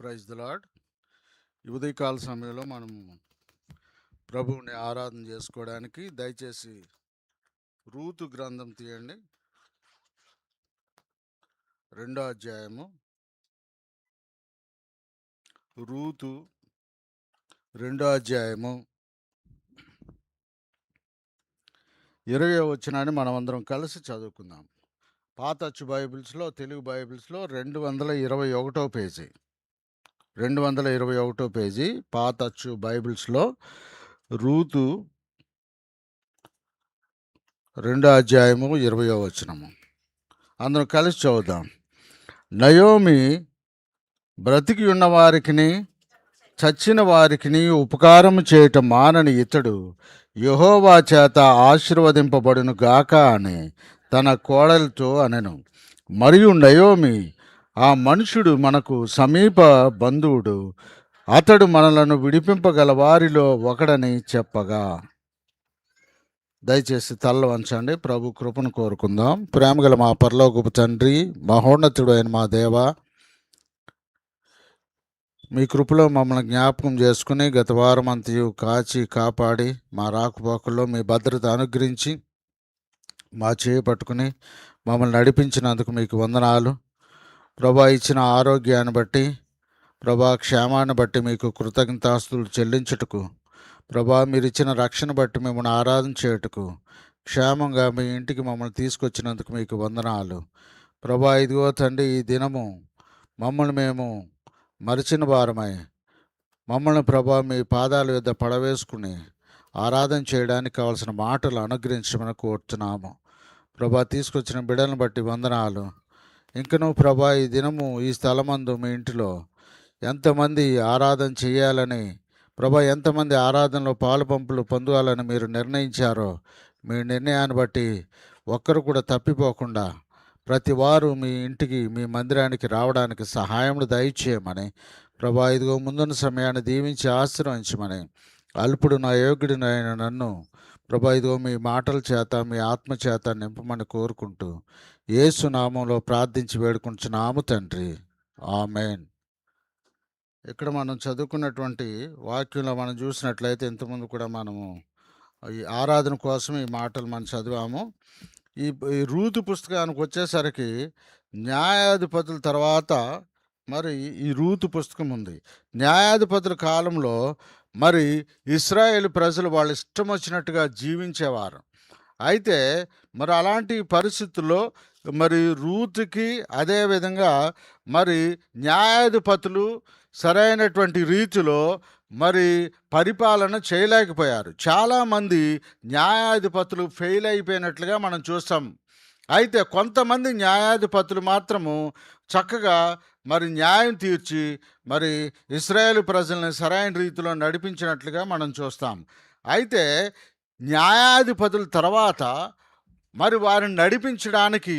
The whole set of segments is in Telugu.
Praise the lord. ఈ ఉదయకాల సమయంలో మనము ప్రభువుని ఆరాధన చేసుకోవడానికి దయచేసి రూతు గ్రంథం తీయండి. 2వ అధ్యాయము. రూతు 2వ అధ్యాయము 20వ వచనాన్ని మనమందరం కలిసి చదువుకుందాం. పాత అచ్చు బైబిల్స్లో, తెలుగు బైబిల్స్లో 221వ పేజీ. 221వ పేజీ పాత అచ్చు బైబిల్స్లో రూతు 2వ అధ్యాయము 20వ వచనము. అందరం కలిసి చదువుదాం. నయోమి బ్రతికి ఉన్న వారికిని చచ్చిన వారికిని ఉపకారం చేయటం మానని ఇతడు యెహోవా చేత ఆశీర్వదింపబడును గాక అని తన కోడలితో అనెను. మరియు నయోమి, ఆ మనుషుడు మనకు సమీప బంధువుడు, అతడు మనలను విడిపింపగల వారిలో ఒకడని చెప్పగా. దయచేసి తల్ల వంచండి. ప్రభు కృపను కోరుకుందాం. ప్రేమగల మా పరలోకపు తండ్రి, మహోన్నతుడు అయిన మా దేవ, మీ కృపలో మమ్మల్ని జ్ఞాపకం చేసుకుని గత వారం అంతయు కాచి కాపాడి మా రాకపోకల్లో మీ భద్రత అనుగ్రహించి మా చేయి పట్టుకుని మమ్మల్ని నడిపించినందుకు మీకు వందనాలు. ప్రభా, ఇచ్చిన ఆరోగ్యాన్ని బట్టి, ప్రభా క్షేమాన్ని బట్టి మీకు కృతజ్ఞతాస్తులు చెల్లించుటకు, ప్రభా మీరు ఇచ్చిన రక్షణ బట్టి మిమ్మల్ని ఆరాధన చేయుటకు, క్షేమంగా మీ ఇంటికి మమ్మల్ని తీసుకొచ్చినందుకు మీకు వందనాలు. ప్రభా, ఇదిగో తండ్రి, ఈ దినము మమ్మల్ని మేము మరిచిన వారమై మమ్మల్ని ప్రభా మీ పాదాల యొద్ద పడవేసుకుని ఆరాధన చేయడానికి కావాల్సిన మాటలు అనుగ్రహించమని కోరుతున్నాము. ప్రభా, తీసుకొచ్చిన బిడ్డలను బట్టి వందనాలు. ఇంకనూ ప్రభా, ఈ దినము ఈ స్థలమందు మీ ఇంటిలో ఎంతమంది ఆరాధన చేయాలని, ప్రభా ఎంతమంది ఆరాధనలో పాలు పంపులు పొందాలని మీరు నిర్ణయించారో, మీ నిర్ణయాన్ని బట్టి ఒక్కరు కూడా తప్పిపోకుండా ప్రతి వారు మీ ఇంటికి, మీ మందిరానికి రావడానికి సహాయములు దయచేయమని, ప్రభా ఇదిగో ముందున్న సమయాన్ని దీవించి ఆశీర్వదించమని, అల్పుడు నా యోగ్యుడినైన నన్ను ప్రభా ఇదిగో మీ మాటల చేత, మీ ఆత్మ చేత నింపమని కోరుకుంటూ యేసు నామంలో ప్రార్థించి వేడుకుంటున్నాము తండ్రి, ఆమేన్. ఇక్కడ మనం చదువుకున్నటువంటి వాక్యంలో మనం చూసినట్లయితే ఇంతకుముందు కూడా మనము ఈ ఆరాధన కోసం ఈ మాటలు మనం చదివాము. ఈ రూతు పుస్తకానికి వచ్చేసరికి న్యాయాధిపతుల తర్వాత మరి ఈ రూతు పుస్తకం ఉంది. న్యాయాధిపతుల కాలంలో మరి ఇశ్రాయేలు ప్రజలు వాళ్ళు ఇష్టం వచ్చినట్టుగా జీవించేవారు. అయితే మరి అలాంటి పరిస్థితుల్లో మరి రూతుకి అదేవిధంగా మరి న్యాయాధిపతులు సరైనటువంటి రీతిలో మరి పరిపాలన చేయలేకపోయారు. చాలామంది న్యాయాధిపతులు ఫెయిల్ అయిపోయినట్లుగా మనం చూస్తాం. అయితే కొంతమంది న్యాయాధిపతులు మాత్రము చక్కగా మరి న్యాయం తీర్చి మరి ఇశ్రాయేలు ప్రజల్ని సరైన రీతిలో నడిపించినట్లుగా మనం చూస్తాం. అయితే న్యాయాధిపతుల తర్వాత మరి వారిని నడిపించడానికి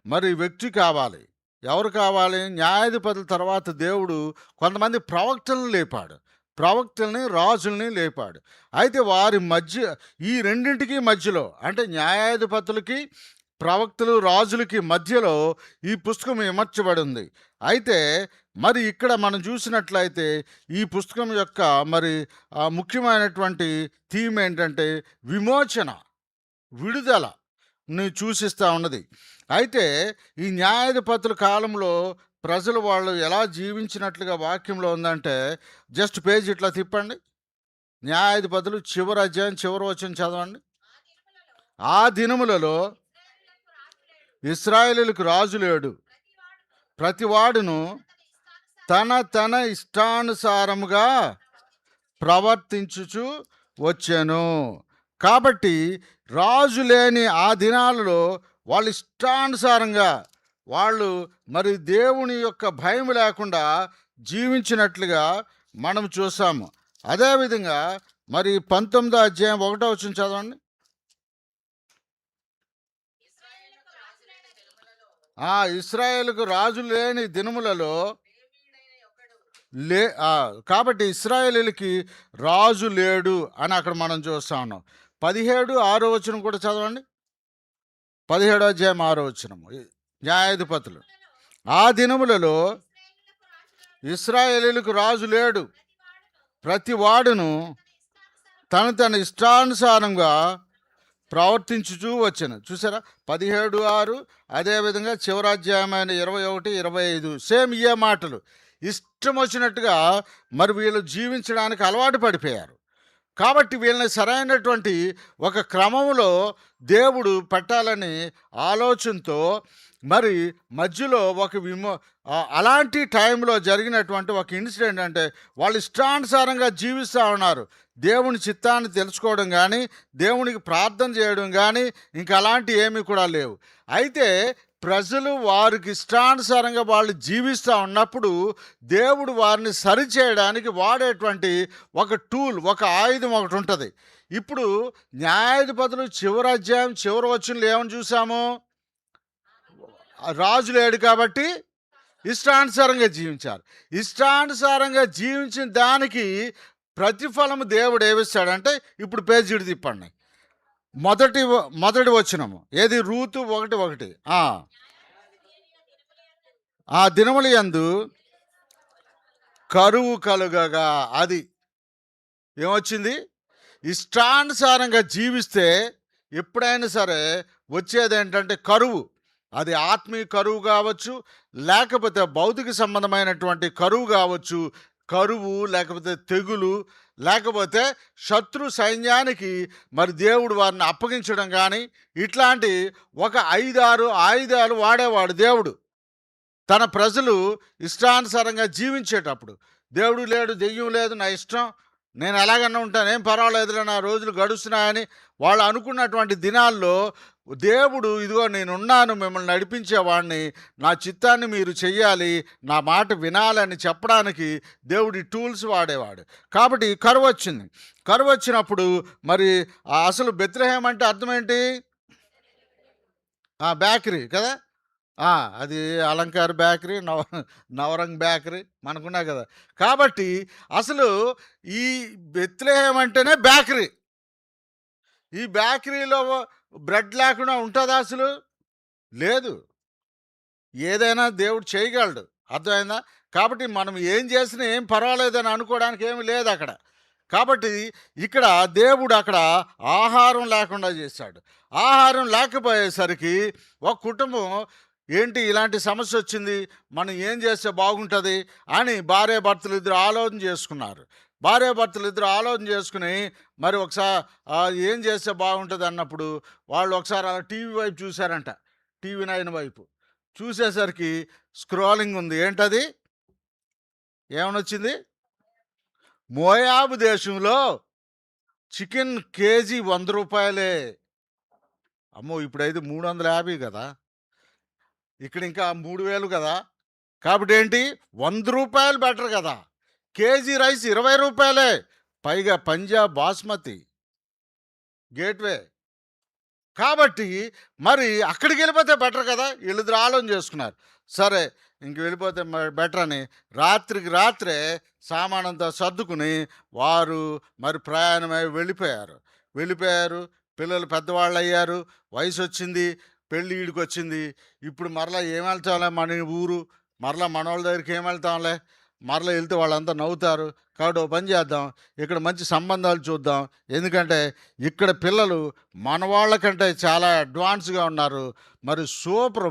మరి వ్యక్తి కావాలి. ఎవరు కావాలి? న్యాయాధిపతుల తర్వాత దేవుడు కొంతమంది ప్రవక్తలను లేపాడు, ప్రవక్తల్ని, రాజుల్ని లేపాడు. అయితే వారి మధ్య, ఈ రెండింటికి మధ్యలో, అంటే న్యాయాధిపతులకి, ప్రవక్తలు, రాజులకి మధ్యలో ఈ పుస్తకం ఇమర్చబడి ఉంది. అయితే మరి ఇక్కడ మనం చూసినట్లయితే ఈ పుస్తకం యొక్క మరి ముఖ్యమైనటువంటి థీమ్ ఏంటంటే విమోచన, విడుదలని సూచిస్తూ ఉన్నది. అయితే ఈ న్యాయాధిపతుల కాలంలో ప్రజలు వాళ్ళు ఎలా జీవించినట్లుగా వాక్యంలో ఉందంటే, జస్ట్ పేజ్ ఇట్లా తిప్పండి. న్యాయాధిపతులు చివరి అధ్యాయం చివరి వచనం చదవండి. ఆ దినములలో ఇశ్రాయేలులకు రాజు లేడు, ప్రతివాడును తన తన ఇష్టానుసారముగా ప్రవర్తించుచు వచ్చెను. కాబట్టి రాజు లేని ఆ దినాలలో వాళ్ళ ఇష్టానుసారంగా వాళ్ళు మరి దేవుని యొక్క భయం లేకుండా జీవించినట్లుగా మనం చూసాము. అదేవిధంగా మరి 19వ అధ్యాయం 1వ వచనం చదవండి. ఇశ్రాయేలుకు రాజు లేని దినములలో కాబట్టి ఇశ్రాయేలీలకి రాజు లేడు అని అక్కడ మనం చూస్తా ఉన్నాం. 17:6 వచనం కూడా చదవండి. 17వ అధ్యాయం 6వ వచనము. న్యాయాధిపతులు, ఆ దినములలో ఇశ్రాయేలీయులకు రాజు లేడు. ప్రతి వాడును తన ఇష్టానుసారంగా ప్రవర్తించుచూ వచ్చాను. చూసారా? 17:6. అదేవిధంగా చివరాధ్యాయమైన 21, 25 సేమ్ ఇయే మాటలు. ఇష్టం వచ్చినట్టుగా మరి వీళ్ళు జీవించడానికి అలవాటు పడిపోయారు. కాబట్టి వీళ్ళని సరైనటువంటి ఒక క్రమంలో దేవుడు పెట్టాలని ఆలోచనతో మరి మధ్యలో ఒక అలాంటి టైంలో జరిగినటువంటి ఒక ఇన్సిడెంట్ అంటే వాళ్ళు ఇష్టానుసారంగా జీవిస్తూ ఉన్నారు. దేవుని చిత్తాన్ని తెలుసుకోవడం కానీ, దేవునికి ప్రార్థన చేయడం కానీ ఇంకా అలాంటి ఏమీ కూడా లేవు. అయితే ప్రజలు వారికి ఇష్టానుసారంగా వాళ్ళు జీవిస్తూ ఉన్నప్పుడు దేవుడు వారిని సరిచేయడానికి వాడేటువంటి ఒక టూల్, ఒక ఆయుధం ఒకటి ఉంటుంది. ఇప్పుడు న్యాయాధిపతులు చివరి అధ్యాయం చివరి వచనంలో ఏమని చూసాము? రాజు లేడు కాబట్టి ఇష్టానుసారంగా జీవించారు. ఇష్టానుసారంగా జీవించిన దానికి ప్రతిఫలం దేవుడు ఏమిస్తాడంటే, ఇప్పుడు పేజీ తిప్పండి. మొదటి వచనము ఏది? రూతు 1:1. ఆ దినముల యందు కరువు కలుగగా, అది ఏమొచ్చింది? ఇష్టానుసారంగా జీవిస్తే ఎప్పుడైనా సరే వచ్చేది ఏంటంటే కరువు. అది ఆత్మీయ కరువు కావచ్చు, లేకపోతే భౌతిక సంబంధమైనటువంటి కరువు కావచ్చు. కరువు, లేకపోతే తెగులు, లేకపోతే శత్రు సైన్యానికి మరి దేవుడు వారిని అప్పగించడం కానీ, ఇట్లాంటి ఒక 5-6 ఆయుధాలు వాడేవాడు దేవుడు తన ప్రజలు ఇష్టానుసారంగా జీవించేటప్పుడు. దేవుడు లేడు, దెయ్యం లేదు, నా ఇష్టం, నేను ఎలాగన్నా ఉంటాను, ఏం పర్వాలేదులే, నా రోజులు గడుస్తున్నాయని వాళ్ళు అనుకున్నటువంటి దినాల్లో దేవుడు ఇదిగో నేనున్నాను, మిమ్మల్ని నడిపించేవాడిని, నా చిత్తాన్ని మీరు చెయ్యాలి, నా మాట వినాలని చెప్పడానికి దేవుడి టూల్స్ వాడేవాడు. కాబట్టి కరువు వచ్చింది. కరువు వచ్చినప్పుడు మరి అసలు బెత్లెహేం అంటే అర్థం ఏంటి? బేకరీ కదా. అది అలంకార్ బేకరీ, నవరంగ్ బేకరీ మనకున్నాయి కదా. కాబట్టి అసలు ఈ బెత్లెహేం అంటేనే బేకరీ. ఈ బేకరీలో బ్రెడ్ లేకుండా ఉంటుందా? అసలు లేదు. ఏదైనా దేవుడు చేయగలడు, అర్థమైందా? కాబట్టి మనం ఏం చేసినా ఏం పర్వాలేదని అనుకోవడానికి ఏమి లేదు అక్కడ. కాబట్టి ఇక్కడ దేవుడు అక్కడ ఆహారం లేకుండా చేశాడు. ఆహారం లేకపోయేసరికి ఒక కుటుంబం ఏంటి ఇలాంటి సమస్య వచ్చింది, మనం ఏం చేస్తే బాగుంటుంది అని భార్యాభర్తలు ఇద్దరు ఆలోచన చేసుకున్నారు. భార్యాభర్తలు ఇద్దరు ఆలోచన చేసుకుని మరి ఒకసారి ఏం చేస్తే బాగుంటుంది అన్నప్పుడు వాళ్ళు ఒకసారి అలా టీవీ వైపు చూశారంట. టీవీ 9 వైపు చూసేసరికి స్క్రోలింగ్ ఉంది. ఏంటది? ఏమనొచ్చింది? మోయాబు దేశంలో చికెన్ కేజీ 100 రూపాయలే. అమ్మో, ఇప్పుడైతే 350 కదా, ఇక్కడ ఇంకా 3000 కదా. కాబట్టి ఏంటి, 100 రూపాయలు బెటర్ కదా. కేజీ రైస్ 20 రూపాయలే, పైగా పంజాబ్ బాస్మతి గేట్వే. కాబట్టి మరి అక్కడికి వెళ్ళిపోతే బెటర్ కదా. వీళ్ళిద్దరు ఆలోచన చేసుకున్నారు. సరే, ఇంక వెళ్ళిపోతే బెటర్ అని రాత్రికి రాత్రే సామానంతా సర్దుకుని వారు మరి ప్రయాణమై వెళ్ళిపోయారు. పిల్లలు పెద్దవాళ్ళు అయ్యారు, వయసు వచ్చింది, పెళ్ళి ఈడికి వచ్చింది. ఇప్పుడు మరలా ఏం వెళ్తాంలే మన ఊరు, మరలా మనోళ్ళ దగ్గరికి ఏం వెళ్తాంలే, మరలా వెళ్తే వాళ్ళంతా నవ్వుతారు. కాబట్టి ఓ పని చేద్దాం, ఇక్కడ మంచి సంబంధాలు చూద్దాం. ఎందుకంటే ఇక్కడ పిల్లలు మన వాళ్ళకంటే చాలా అడ్వాన్స్గా ఉన్నారు, మరి సూపర్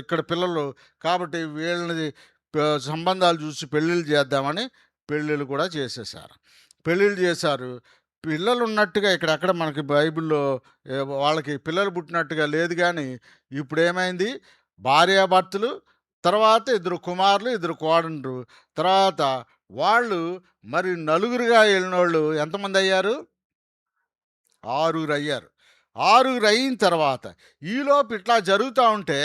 ఇక్కడ పిల్లలు. కాబట్టి వీళ్ళని సంబంధాలు చూసి పెళ్ళిళ్ళు చేద్దామని పెళ్ళిళ్ళు కూడా పెళ్ళిళ్ళు చేశారు. పిల్లలు ఉన్నట్టుగా ఇక్కడెక్కడ మనకి బైబిల్లో వాళ్ళకి పిల్లలు పుట్టినట్టుగా లేదు. కానీ ఇప్పుడు ఏమైంది, భార్యాభర్తలు, తర్వాత 2 కుమారులు, 2 కోడళ్ళు, తర్వాత వాళ్ళు మరి నలుగురుగా వెళ్ళినోళ్ళు ఎంతమంది అయ్యారు? 6 అయ్యారు. 6 అయిన తర్వాత ఈలోపు ఇట్లా జరుగుతూ ఉంటే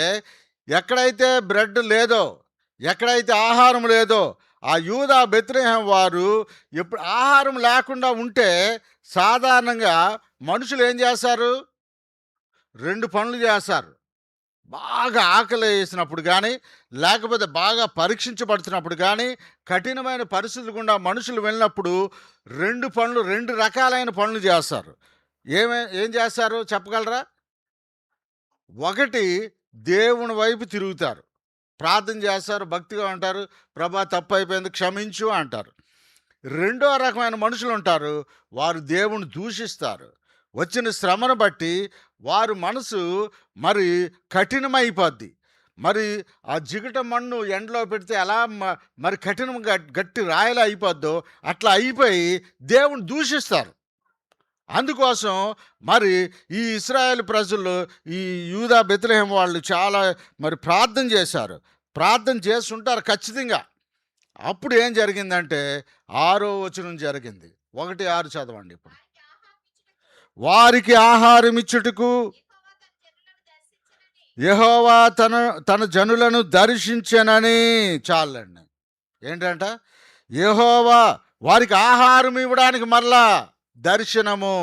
ఎక్కడైతే బ్రెడ్ లేదో, ఎక్కడైతే ఆహారం లేదో, ఆ యూదా బెత్లెహేం వారు ఎప్పుడు ఆహారం లేకుండా ఉంటే సాధారణంగా మనుషులు ఏం చేస్తారు? 2 పనులు చేస్తారు. బాగా ఆకలి వేసినప్పుడు కానీ, లేకపోతే బాగా పరీక్షించబడుతున్నప్పుడు కానీ, కఠినమైన పరిస్థితులు గుండా మనుషులు వెళ్ళినప్పుడు 2 రకాలైన పనులు చేస్తారు. ఏం చేస్తారు చెప్పగలరా? ఒకటి, దేవుని వైపు తిరుగుతారు. ప్రార్థన చేస్తారు, భక్తిగా ఉంటారు, ప్రభా తప్పు అయిపోయింది క్షమించు అంటారు. రెండో రకమైన మనుషులు ఉంటారు, వారు దేవుని దూషిస్తారు. వచ్చిన శ్రమను బట్టి వారు మనసు మరి కఠినమైపోద్ది. మరి ఆ జిగట మన్ను ఎండలో పెడితే ఎలా మరి కఠినంగా గట్టి రాయిలా అయిపోద్దో అట్లా అయిపోయి దేవుని దూషిస్తారు. అందుకోసం మరి ఈ ఇశ్రాయేలు ప్రజలు, ఈ యూదా బెత్లెహేం వాళ్ళు చాలా మరి ప్రార్థన చేశారు. ప్రార్థన చేస్తుంటారు ఖచ్చితంగా. అప్పుడు ఏం జరిగిందంటే 6వ వచనం జరిగింది. 1:6 చదవండి ఇప్పుడు. వారికి ఆహారం ఇచ్చుటకు యెహోవా తన తన జనులను దర్శించెనని. చాలండి. ఏంటంట? యెహోవా వారికి ఆహారం ఇవ్వడానికి మరలా దర్శనము.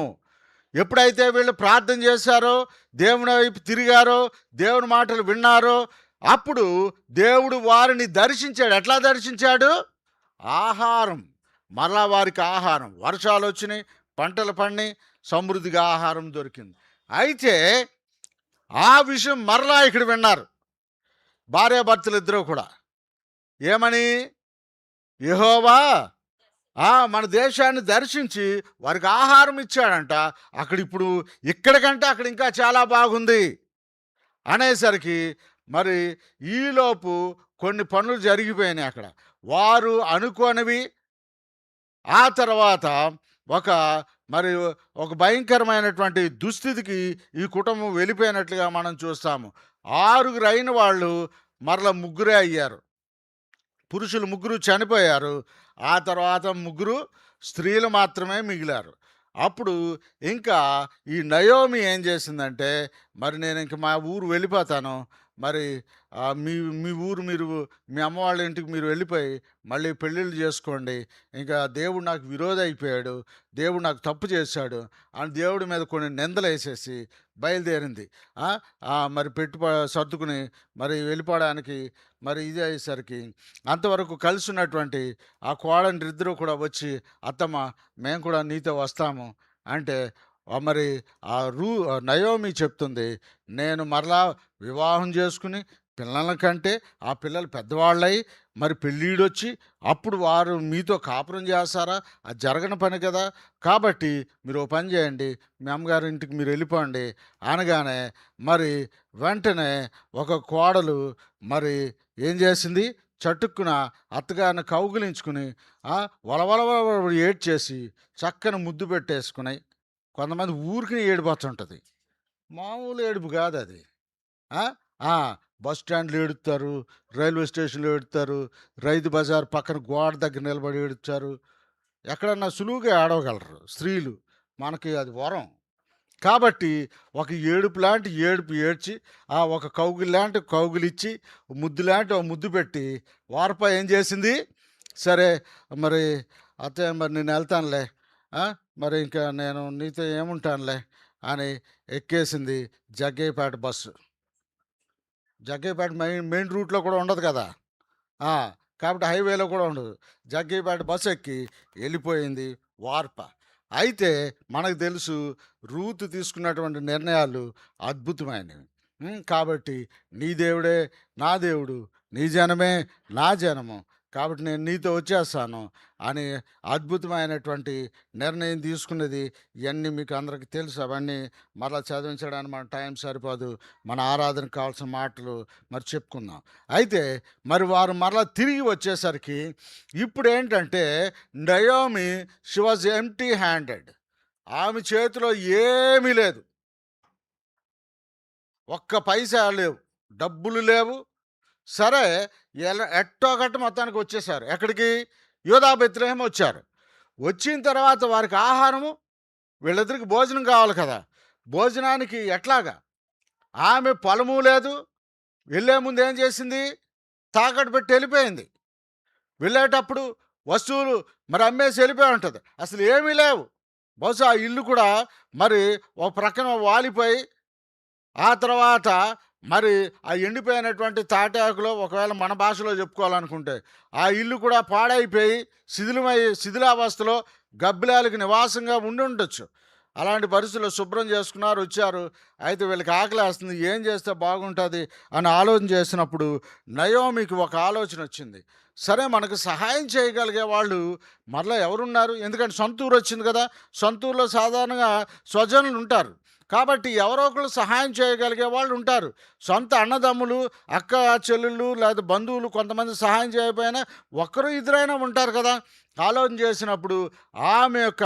ఎప్పుడైతే వీళ్ళు ప్రార్థన చేశారో, దేవుని వైపు తిరిగారో, దేవుని మాటలు విన్నారో, అప్పుడు దేవుడు వారిని దర్శించాడు. ఎట్లా దర్శించాడు? ఆహారం. మరలా వారికి ఆహారం. వర్షాలు వచ్చినాయి, పంటలు పండి సమృద్ధిగా ఆహారం దొరికింది. అయితే ఆ విషయం మరలా ఇక్కడ విన్నారు భార్యాభర్తలు ఇద్దరూ కూడా. ఏమని? యెహోవా మన దేశాన్ని దర్శించి వారికి ఆహారం ఇచ్చాడంట. అక్కడ ఇప్పుడు ఇక్కడికంటే అక్కడ ఇంకా చాలా బాగుంది అనేసరికి మరి ఈలోపు కొన్ని పనులు జరిగిపోయినాయి అక్కడ. వారు అనుకోనివి ఆ తర్వాత ఒక మరి ఒక భయంకరమైనటువంటి దుస్థితికి ఈ కుటుంబం వెళ్ళిపోయినట్లుగా మనం చూస్తాము. 6గురు అయిన వాళ్ళు మరల ముగ్గురే అయ్యారు. పురుషులు 3 చనిపోయారు. ఆ తర్వాత 3 స్త్రీలు మాత్రమే మిగిలారు. అప్పుడు ఇంకా ఈ నయోమి ఏం చేసిందంటే, మరి నేను ఇంక మా ఊరు వెళ్ళిపోతాను. మరి మీ మీ ఊరు మీరు, మీ అమ్మ వాళ్ళ ఇంటికి మీరు వెళ్ళిపోయి మళ్ళీ పెళ్ళిళ్ళు చేసుకోండి. ఇంకా దేవుడు నాకు విరోధి అయిపోయాడు, దేవుడు నాకు తప్పు చేశాడు అని దేవుడి మీద కొన్ని నిందలేసేసి బయలుదేరింది. మరి సర్దుకుని మరి వెళ్ళిపోవడానికి మరి ఇది అయ్యేసరికి అంతవరకు కలిసి ఉన్నటువంటి ఆ కోడలిద్దరూ కూడా వచ్చి, అత్తమ్మ మేము కూడా నీతో వస్తాము అంటే, మరి నయోమి చెప్తుంది, నేను మరలా వివాహం చేసుకుని పిల్లల కంటే ఆ పిల్లలు పెద్దవాళ్ళయి మరి పెళ్ళిడొచ్చి అప్పుడు వారు మీతో కాపురం చేస్తారా? అది జరగని పని కదా. కాబట్టి మీరు ఓ పని చేయండి, మీ అమ్మగారి ఇంటికి మీరు వెళ్ళిపోండి అనగానే మరి వెంటనే ఒక కోడలు మరి ఏం చేసింది? చటుక్కున అత్తగారిని కౌగిలించుకుని వలవల ఏడ్చేసి చక్కని ముద్దు పెట్టేసుకుని, కొంతమంది ఊరికి ఏడిపోతుంటుంది, మామూలు ఏడుపు కాదు అది. బస్ స్టాండ్లు ఏడుస్తారు, రైల్వే స్టేషన్లో ఏడుస్తారు, రైతు బజార్ పక్కన గోడ దగ్గర నిలబడి ఏడుస్తారు. ఎక్కడన్నా సులువుగా ఏడవగలరు స్త్రీలు, మనకి అది వరం. కాబట్టి ఒక ఏడుపు లాంటి ఏడుపు ఏడ్చి, ఒక కౌగిలి లాంటి కౌగిలిచ్చి, ముద్దు లాంటి ఒక ముద్దు పెట్టి వారిపై ఏం చేసింది? సరే మరి అత్తయ్య మరి నేను వెళ్తానులే, మరి ఇంకా నేను నీతో ఏముంటానులే అని ఎక్కేసింది జగ్గయ్యపేట బస్సు. జగ్గయ్యపేట మెయిన్ రూట్లో కూడా ఉండదు కదా, కాబట్టి హైవేలో కూడా ఉండదు. జగ్గయ్యపేట బస్సు ఎక్కి వెళ్ళిపోయింది వార్ప. అయితే మనకు తెలుసు రూతు తీసుకున్నటువంటి నిర్ణయాలు అద్భుతమైనవి. కాబట్టి నీ దేవుడే నా దేవుడు, నీ జనమే నా జనము, కాబట్టి నేను నీతో వచ్చేస్తాను అని అద్భుతమైనటువంటి నిర్ణయం తీసుకున్నది. ఇవన్నీ మీకు అందరికీ తెలుసు. అవన్నీ మరలా చదివించడానికి మన టైం సరిపోదు. మన ఆరాధనకు కావాల్సిన మాటలు మరి చెప్పుకుందాం. అయితే మరి వారు మరలా తిరిగి వచ్చేసరికి ఇప్పుడు ఏంటంటే, Naomi she was empty handed. ఆమె చేతిలో ఏమీ లేదు, ఒక్క పైసా లేవు, డబ్బులు లేవు. సరే, ఎట్టోగట్ట మొత్తానికి వచ్చేసారు. ఎక్కడికి? యూదా బెత్లెహేం వచ్చారు. వచ్చిన తర్వాత వారికి ఆహారము, వీళ్ళిద్దరికి భోజనం కావాలి కదా. భోజనానికి ఎట్లాగా? ఆమె పొలము లేదు, వెళ్ళే ముందు ఏం చేసింది? తాకట్టు పెట్టి వెళ్ళిపోయింది. వెళ్ళేటప్పుడు వస్తువులు మరి అమ్మేసి వెళ్ళిపోయి ఉంటుంది. అసలు ఏమీ లేవు. బహుశా ఆ ఇల్లు కూడా మరి ఒక ప్రక్కన వాలిపోయి, ఆ తర్వాత మరి ఆ ఎండిపోయినటువంటి తాటాకులో, ఒకవేళ మన భాషలో చెప్పుకోవాలనుకుంటే, ఆ ఇల్లు కూడా పాడైపోయి శిథిలావస్థలో గబ్బిలాలకు నివాసంగా ఉండి ఉండొచ్చు. అలాంటి పరిస్థితుల్లో శుభ్రం చేసుకున్నారు, వచ్చారు. అయితే వీళ్ళకి ఆకలేస్తుంది, ఏం చేస్తే బాగుంటుంది అని ఆలోచన చేసినప్పుడు నయోమికి ఒక ఆలోచన వచ్చింది. సరే, మనకు సహాయం చేయగలిగే వాళ్ళు మరలా ఎవరున్నారు? ఎందుకంటే సొంత ఊరు వచ్చింది కదా! సొంత ఊర్లో సాధారణంగా స్వజనులు ఉంటారు. కాబట్టి ఎవరో ఒకళ్ళు సహాయం చేయగలిగే వాళ్ళు ఉంటారు. సొంత అన్నదమ్ములు, అక్క చెల్లెళ్ళు లేదా బంధువులు కొంతమంది సహాయం చేయకపోయినా ఒక్కరు ఇద్దరైనా ఉంటారు కదా! ఆలోచన చేసినప్పుడు ఆమె యొక్క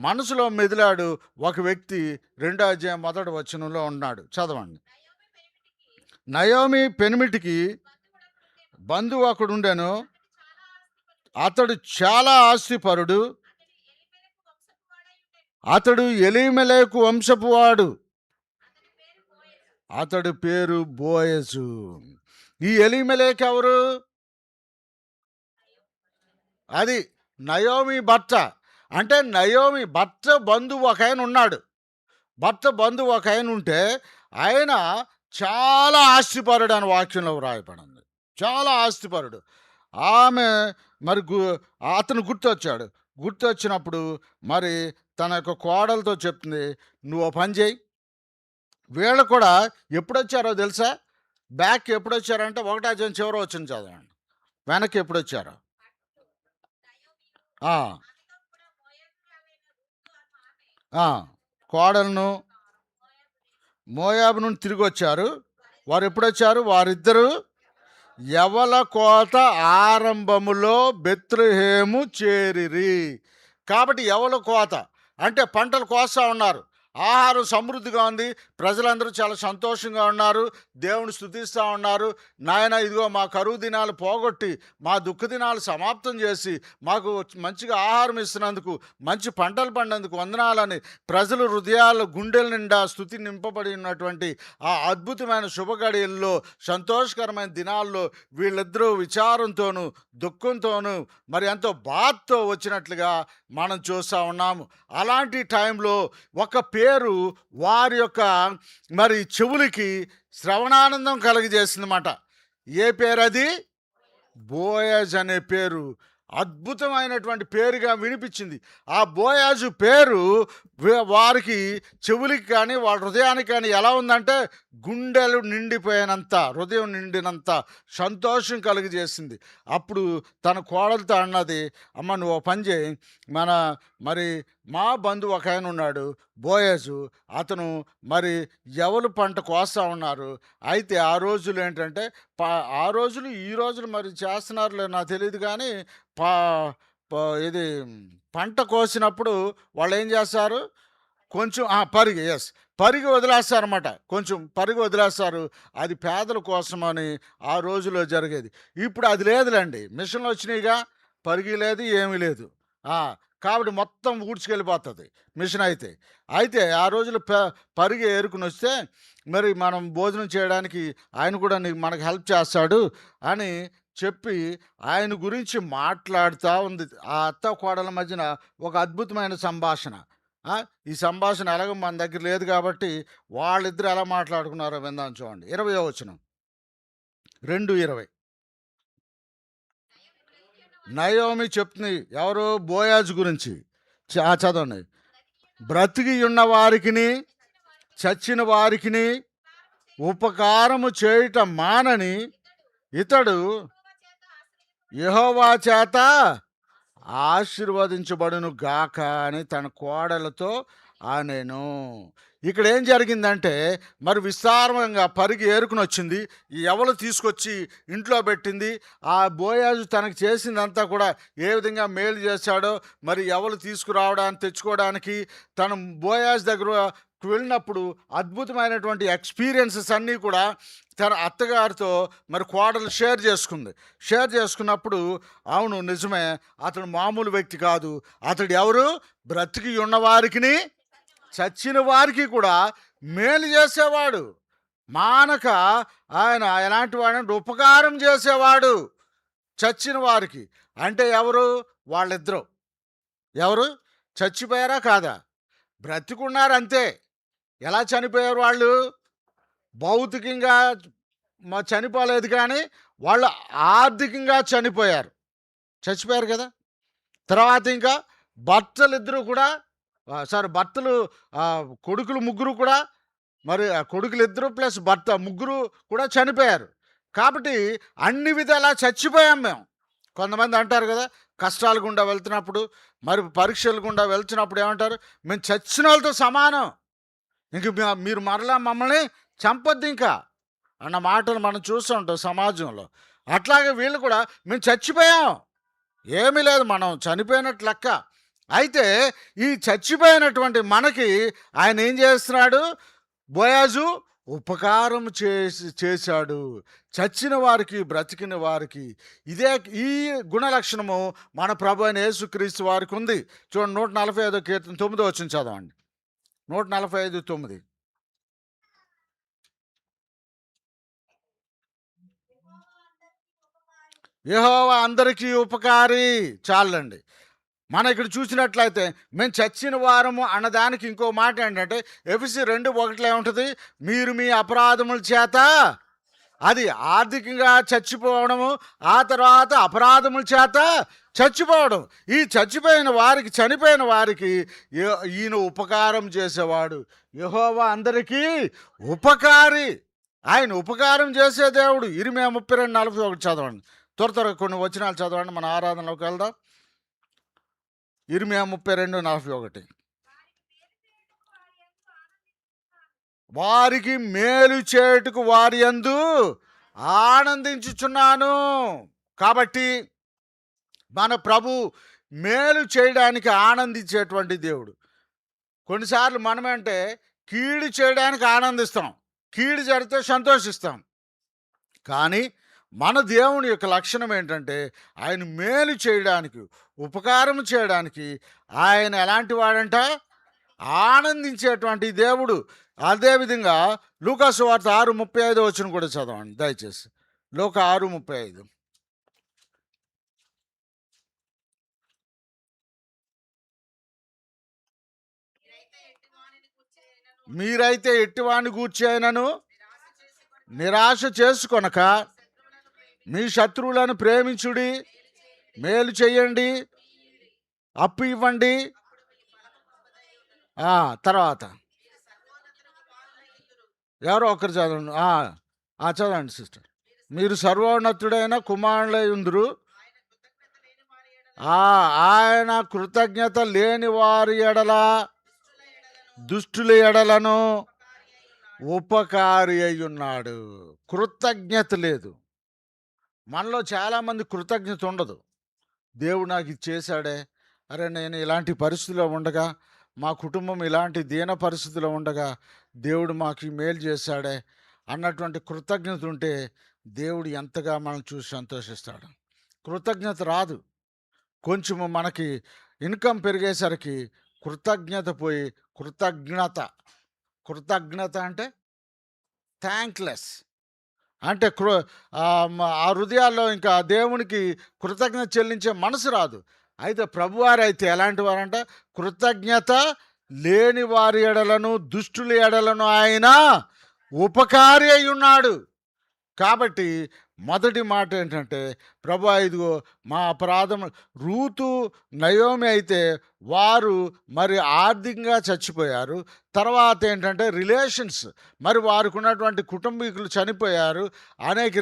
మనసులో మెదిలాడు ఒక వ్యక్తి. 2వ అధ్యాయం మొదటి వచనంలో ఉన్నాడు. చదవండి. నయోమి పెనిమిటికి బంధువు ఒకడుండెను. అతడు చాలా ఆస్తిపరుడు. అతడు ఎలీమెలెకు వంశపు వాడు. అతడి పేరు బోయజు. ఈ ఎలీమెలెకు ఎవరు? అది నయోమి భర్త. అంటే నయోమి భర్త బంధువు ఒక ఆయన ఉన్నాడు. భర్త బంధువు ఒక ఆయన ఉంటే ఆయన చాలా ఆస్తిపరుడు అని వాక్యంలో వ్రాయబడింది. చాలా ఆస్తిపరుడు. ఆమె మరి అతను గుర్తొచ్చాడు. గుర్తొచ్చినప్పుడు మరి తన యొక్క కోడలతో చెప్తుంది, నువ్వు ఓ పని చేయి. వీళ్ళు కూడా ఎప్పుడొచ్చారో తెలుసా? బ్యాక్ ఎప్పుడొచ్చారంటే 1వ అధ్యాయం చివర వచ్చింది చదవండి. వెనక్కి ఎప్పుడొచ్చారో. ఆ, ఆ, కోడలను మోయాబు నుండి తిరిగి వచ్చారు. వారు ఎప్పుడొచ్చారు? వారిద్దరూ యవల కోత ఆరంభములో బెత్లెహేము చేరిరి. కాబట్టి యవల కోత అంటే పంటలు కోస్తా ఉన్నారు. ఆహారం సమృద్ధిగా ఉంది. ప్రజలందరూ చాలా సంతోషంగా ఉన్నారు. దేవుని స్తుతిస్తూ ఉన్నారు. నాయన, ఇదిగో మా కరువు దినాలు పోగొట్టి మా దుఃఖ దినాలు సమాప్తం చేసి మాకు మంచిగా ఆహారం ఇస్తున్నందుకు, మంచి పంటలు పండినందుకు వందనాలని ప్రజలు హృదయాలు గుండెల నిండా స్తుతి నింపబడి ఉన్నటువంటి ఆ అద్భుతమైన శుభగడియల్లో, సంతోషకరమైన దినాల్లో వీళ్ళిద్దరూ విచారంతోనూ దుఃఖంతోనూ మరి ఎంతో బాధతో వచ్చినట్లుగా మనం చూస్తూ ఉన్నాము. అలాంటి టైంలో ఒక పేరు వారి యొక్క మరి చెవులకి శ్రవణానందం కలుగజేసిందన్నమాట. ఏ పేరు అది? బోయజ్ అనే పేరు అద్భుతమైనటువంటి పేరుగా వినిపించింది. ఆ బోయాజు పేరు వారికి చెవులకి కానీ వాళ్ళ హృదయానికి కానీ ఎలా ఉందంటే గుండెలు నిండిపోయినంత, హృదయం నిండినంత సంతోషం కలుగజేసింది. అప్పుడు తన కోడలతో అన్నది, అమ్మ నువ్వు ఓ పని చేయి, మరి మా బంధువు ఒక ఆయన ఉన్నాడు బోయజు. అతను మరి ఎవరు పంట కోస్తా ఉన్నారు. అయితే ఆ రోజులు ఏంటంటే ఆ రోజులు ఈ రోజులు మరి చేస్తున్నారులే నాకు తెలియదు కానీ పా ఇది పంట కోసినప్పుడు వాళ్ళు ఏం చేస్తారు? కొంచెం పరిగి, పరిగి వదిలేస్తారన్నమాట. కొంచెం పరిగి వదిలేస్తారు. అది పేదల కోసమని ఆ రోజులో జరిగేది. ఇప్పుడు అది లేదులేండి, మిషన్లు వచ్చినాయిగా. పరిగి లేదు, ఏమీ లేదు. కాబట్టి మొత్తం ఊడ్చుకెళ్ళిపోతుంది మిషన్ అయితే. అయితే ఆ రోజులు పరిగి ఏరుకుని వస్తే మరి మనం భోజనం చేయడానికి ఆయన కూడా మనకు హెల్ప్ చేస్తాడు అని చెప్పి ఆయన గురించి మాట్లాడుతూ ఉంది. ఆ అత్త కోడల మధ్యన ఒక అద్భుతమైన సంభాషణ. ఈ సంభాషణ ఎలాగో మన దగ్గర లేదు కాబట్టి వాళ్ళిద్దరు ఎలా మాట్లాడుకున్నారో విందాం. చూడండి 20వ వచనం. 2:20. నయోమి చెప్తుంది ఎవరు? బోయాజు గురించి. చదవండి. బ్రతికి ఉన్న వారికిని చచ్చిన వారికిని ఉపకారము చేయుట మానని ఇతడు యెహోవా చేత ఆశీర్వదించబడును గాక అని తన కోడలతో అనెను. ఇక్కడ ఏం జరిగిందంటే మరి విస్తారంగా పరిగి ఏరుకుని వచ్చింది. ఎవరు తీసుకొచ్చి ఇంట్లో పెట్టింది. ఆ బోయాజు తనకు చేసిందంతా కూడా ఏ విధంగా మేలు చేశాడో మరి ఎవరు తీసుకురావడానికి తెచ్చుకోవడానికి తను బోయాజు దగ్గర వెళ్ళినప్పుడు అద్భుతమైనటువంటి ఎక్స్పీరియన్సెస్ అన్నీ కూడా తన అత్తగారితో మరి కోడలు షేర్ చేసుకుంది. షేర్ చేసుకున్నప్పుడు అవును నిజమే, అతడు మామూలు వ్యక్తి కాదు. అతడు ఎవరు? బ్రతికి ఉన్నవారికి చచ్చిన వారికి కూడా మేలు చేసేవాడు. మానక ఆయన ఎలాంటి వాడంటే ఉపకారం చేసేవాడు చచ్చిన వారికి. అంటే ఎవరు? వాళ్ళిద్దరూ. ఎవరు? చచ్చిపోయారా కాదా? బ్రతికున్నారు అంతే. ఎలా చనిపోయారు వాళ్ళు? భౌతికంగా చనిపోలేదు కానీ వాళ్ళు ఆర్థికంగా చనిపోయారు. చచ్చిపోయారు కదా. తర్వాత ఇంకా భర్తలిద్దరూ కూడా సారీ భర్తలు, కొడుకులు ముగ్గురు కూడా, మరి ఆ కొడుకులు ఇద్దరు ప్లస్ భర్త ముగ్గురు కూడా చనిపోయారు. కాబట్టి అన్ని విధాలా చచ్చిపోయాం మేము. కొంతమంది అంటారు కదా, కష్టాల గుండా వెళ్తున్నప్పుడు, మరి పరీక్షల గుండా వెళ్తున్నప్పుడు ఏమంటారు, మేము చచ్చిన వాళ్ళతో సమానం, ఇంక మీరు మరలా మమ్మల్ని చంపొద్దు ఇంకా అన్న మాటలు మనం చూస్తూ ఉంటాం సమాజంలో. అట్లాగే వీళ్ళు కూడా మేము చచ్చిపోయాం, ఏమీ లేదు, మనం చనిపోయినట్టు లెక్క. అయితే ఈ చచ్చిపోయినటువంటి మనకి ఆయన ఏం చేస్తున్నాడు, బోయాజు ఉపకారం చేశాడు, చచ్చిన వారికి బ్రతికిన వారికి. ఇదే ఈ గుణలక్షణము మన ప్రభు అయిన యేసుక్రీస్తు వారికి ఉంది. చూడండి 145 కీర్తన 9 వచనం చదవండి. 145:9. యెహోవా అందరికీ ఉపకారి. చాలండి. మనం ఇక్కడ చూసినట్లయితే మేము చచ్చిన వారము అన్నదానికి ఇంకో మాట ఏంటంటే, ఎఫెసీ 2:1 ఏముంటుంది, మీరు మీ అపరాధముల చేత, అది ఆర్థికంగా చచ్చిపోవడము, ఆ తర్వాత అపరాధముల చేత చచ్చిపోవడం. ఈ చచ్చిపోయిన వారికి, చనిపోయిన వారికి ఈయన ఉపకారం చేసేవాడు. యెహోవా అందరికీ ఉపకారి. ఆయన ఉపకారం చేసే దేవుడు. ఇర్మీయా 32:41 చదవండి. త్వరగా కొన్ని వచనాలు చదవండి, మన ఆరాధనలోకి వెళ్దాం. ఇర్మీయా 32:41. వారికి మేలు చేయుటకు వారి యందు ఆనందించుచున్నాను. కాబట్టి మన ప్రభు మేలు చేయడానికి ఆనందించేటువంటి దేవుడు. కొన్నిసార్లు మనమేంటే కీడు చేయడానికి ఆనందిస్తాం, కీడు జరిగితే సంతోషిస్తాం. కానీ మన దేవుని యొక్క లక్షణం ఏంటంటే, ఆయన మేలు చేయడానికి, ఉపకారం చేయడానికి ఆయన ఎలాంటి వాడంట, ఆనందించేటువంటి దేవుడు. అదేవిధంగా లూకా సువార్త 6:35 వచనం కూడా చదవండి దయచేసి. లూకా 6:35. మీరైతే ఎట్టివాణ్ణి గూర్చి అయినను నిరాశ చేసుకొనక మీ శత్రువులను ప్రేమించుడి, మేలు చెయ్యండి, అప్పు ఇవ్వండి. తర్వాత ఎవరో ఒకరు చదవండి. చదవండి సిస్టర్. మీరు సర్వోన్నతుడైన కుమారులై ఉందురు, ఆయన కృతజ్ఞత లేని వారి ఎడల, దుష్టుల ఎడలను ఉపకారి అయి ఉన్నాడు. కృతజ్ఞత లేదు మనలో. చాలామంది కృతజ్ఞత ఉండదు. దేవుడు నాకు ఇది చేశాడే, అరే నేను ఇలాంటి పరిస్థితిలో ఉండగా, మా కుటుంబం ఇలాంటి దీన పరిస్థితిలో ఉండగా దేవుడు మాకు ఈ మేలు చేశాడే అన్నటువంటి కృతజ్ఞత ఉంటే దేవుడు ఎంతగా మనం చూసి సంతోషిస్తాడు. కృతజ్ఞత రాదు. కొంచెము మనకి ఇన్కమ్ పెరిగేసరికి కృతజ్ఞత పోయి కృతజ్ఞత అంటే థ్యాంక్లెస్ అంటే ఆ హృదయాల్లో ఇంకా దేవునికి కృతజ్ఞత చెల్లించే మనసు రాదు. అయితే ప్రభువారు అయితే ఎలాంటి వారంట, కృతజ్ఞత లేని వారి ఎడలను, దుష్టుల ఎడలను ఆయన ఉపకారి అయి ఉన్నాడు. కాబట్టి మొదటి మాట ఏంటంటే, ప్రభువా ఇదిగో మా అపరాధం. రూతు నయోమి అయితే వారు మరి ఆర్థికంగా చచ్చిపోయారు. తర్వాత ఏంటంటే రిలేషన్స్, మరి వారికి ఉన్నటువంటి కుటుంబీకులు చనిపోయారు, అనేక